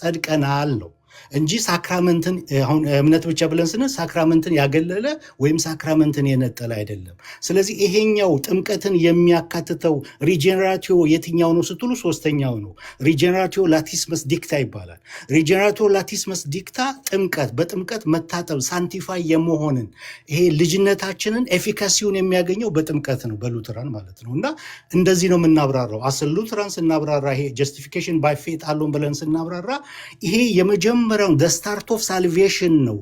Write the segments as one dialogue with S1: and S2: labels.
S1: ጸድቀናል ነው እንጂ ሳክራመንትን አሁን እምነት ብቻ ብለን ስንል ሳክራመንትን ያገለለ ወይም ሳክራመንትን የነጠለ አይደለም። ስለዚህ ይሄኛው ጥምቀትን የሚያካትተው ሪጀነራቲዮ የትኛው ነው ስትሉ ሶስተኛው ነው። ሪጀነራቲዮ ላቲስመስ ዲክታ ይባላል። ሪጀነራቲዮ ላቲስመስ ዲክታ ጥምቀት፣ በጥምቀት መታጠብ፣ ሳንቲፋይ የመሆንን ይሄ ልጅነታችንን ኤፊካሲውን የሚያገኘው በጥምቀት ነው፣ በሉትራን ማለት ነው። እና እንደዚህ ነው የምናብራራው። አስል ሉትራን ስናብራራ ይሄ ጀስቲፊኬሽን ባይ ፌት አሎን ብለን ስናብራራ ይሄ የመጀመሪያው ስታርት ኦፍ ሳልቬሽን ነው።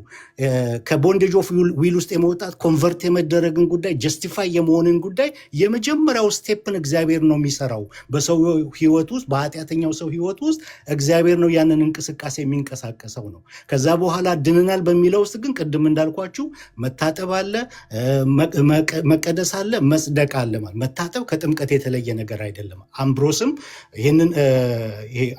S1: ከቦንዴጅ ኦፍ ዊል ውስጥ የመውጣት ኮንቨርት የመደረግን ጉዳይ ጀስቲፋይ የመሆንን ጉዳይ የመጀመሪያው ስቴፕን እግዚአብሔር ነው የሚሰራው በሰው ህይወት ውስጥ፣ በኃጢአተኛው ሰው ህይወት ውስጥ እግዚአብሔር ነው ያንን እንቅስቃሴ የሚንቀሳቀሰው ነው። ከዛ በኋላ ድነናል በሚለው ውስጥ ግን ቅድም እንዳልኳችሁ መታጠብ አለ፣ መቀደስ አለ፣ መጽደቅ አለ። ማለት መታጠብ ከጥምቀት የተለየ ነገር አይደለም። አምብሮስም ይህንን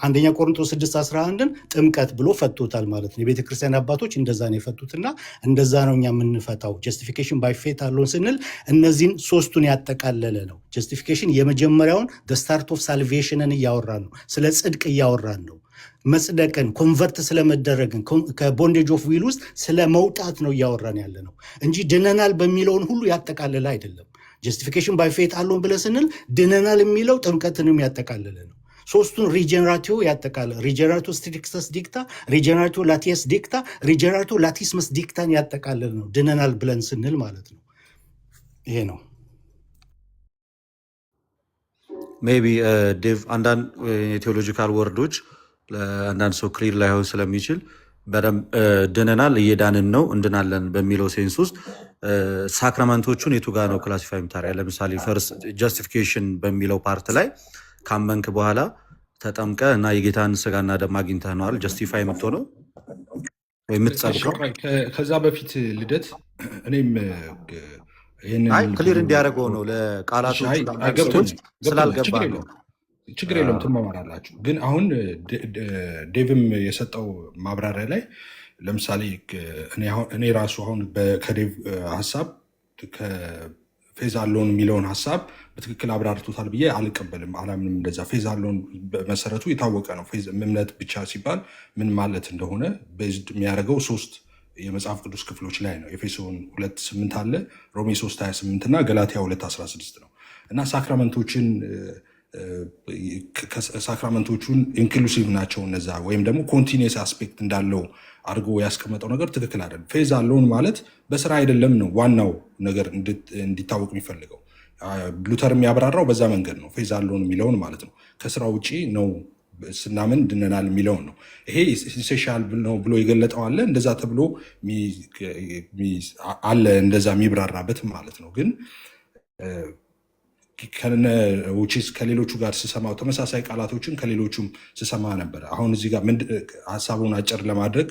S1: አንደኛ ቆሮንቶስ 6:11ን ጥምቀት ብሎ ፈቶታል ማለት ነው። የቤተ ክርስቲያን አባቶች እንደዛ ነው የፈቱትና እንደዛ ነው እኛ የምንፈታው። ጀስቲፊኬሽን ባይ ፌት አሎን ስንል እነዚህን ሶስቱን ያጠቃለለ ነው። ጀስቲፊኬሽን የመጀመሪያውን ስታርት ኦፍ ሳልቬሽንን እያወራን ነው። ስለ ጽድቅ እያወራን ነው። መጽደቅን ኮንቨርት ስለመደረግን ከቦንዴጅ ኦፍ ዊል ውስጥ ስለ መውጣት ነው እያወራን ያለ ነው እንጂ ድነናል በሚለውን ሁሉ ያጠቃለለ አይደለም። ጀስቲፊኬሽን ባይ ፌት አሎን ብለን ስንል ድነናል የሚለው ጥምቀትንም ያጠቃለለ ነው። ሶስቱን ሪጀነራቲዮ ያጠቃለ ሪጀነራቲዮ ስትሪክተስ ዲክታ፣ ሪጀነራቲዮ ላቲየስ ዲክታ፣ ሪጀነራቲዮ ላቲስመስ ዲክታን ያጠቃለለ ነው ድነናል ብለን ስንል ማለት ነው። ይሄ ነው።
S2: ሜይ ቢ ዴቭ አንዳንድ የቴዎሎጂካል ወርዶች ለአንዳንድ ሰው ክሊር ላይሆን ስለሚችል በደንብ ድነናል እየዳንን ነው እንድናለን በሚለው ሴንስ ውስጥ ሳክራመንቶቹን የቱ ጋር ነው ክላሲፋይ የምታደርገው? ለምሳሌ ፈርስት ጀስቲፊኬሽን በሚለው ፓርት ላይ ካመንክ በኋላ ተጠምቀ እና የጌታን ስጋና ደም አግኝተህ ነዋል ጀስቲፋይ የምትሆነው ወይ የምትጸድቀው።
S3: ከዛ በፊት ልደት እኔም
S2: ክሊር እንዲያደርገው ነው ለቃላቶች ስላልገባ ነው።
S3: ችግር የለም ትማማራላችሁ። ግን አሁን ዴቭም የሰጠው ማብራሪያ ላይ ለምሳሌ እኔ ራሱ አሁን ከዴቭ ሀሳብ ፌዝ አሎን የሚለውን ሀሳብ በትክክል አብራርቶታል ብዬ አልቀበልም፣ አላምንም። እንደዛ ፌዝ አሎን በመሰረቱ የታወቀ ነው። እምነት ብቻ ሲባል ምን ማለት እንደሆነ ቤዝድ የሚያደርገው 3 የመጽሐፍ ቅዱስ ክፍሎች ላይ ነው። ኤፌሶን 2:8 አለ፣ ሮሜ 3:28 እና ገላትያ 2:16 ነው። እና ሳክራመንቶቹን ኢንክሉሲቭ ናቸው እነዛ፣ ወይም ደግሞ ኮንቲኒየስ አስፔክት እንዳለው አድርጎ ያስቀመጠው ነገር ትክክል አይደለም። ፌዝ አሎን ማለት በስራ አይደለም ነው ዋናው ነገር እንዲታወቅ የሚፈልገው። ሉተር የሚያብራራው በዛ መንገድ ነው። ፌዝ አሎን የሚለውን ማለት ነው ከስራ ውጭ ነው ስናምን ድነናል የሚለውን ነው። ይሄ ኢሴንሻል ነው ብሎ የገለጠው አለ፣ እንደዛ ተብሎ አለ እንደዛ የሚብራራበት ማለት ነው። ግን ከሌሎቹ ጋር ስሰማው ተመሳሳይ ቃላቶችን ከሌሎቹም ስሰማ ነበር። አሁን እዚህ ጋር ሀሳቡን አጭር ለማድረግ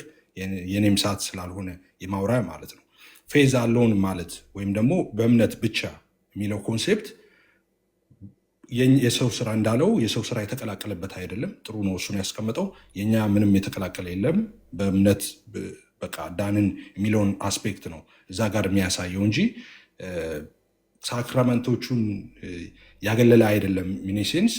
S3: የኔም ሰዓት ስላልሆነ የማውራያ ማለት ነው። ፌዝ አሎን ማለት ወይም ደግሞ በእምነት ብቻ የሚለው ኮንሴፕት የሰው ስራ እንዳለው የሰው ስራ የተቀላቀለበት አይደለም። ጥሩ ነው እሱን ያስቀመጠው። የኛ ምንም የተቀላቀለ የለም። በእምነት በቃ ዳንን የሚለውን አስፔክት ነው እዛ ጋር የሚያሳየው እንጂ ሳክራመንቶቹን ያገለለ አይደለም። ሚኒሴንስ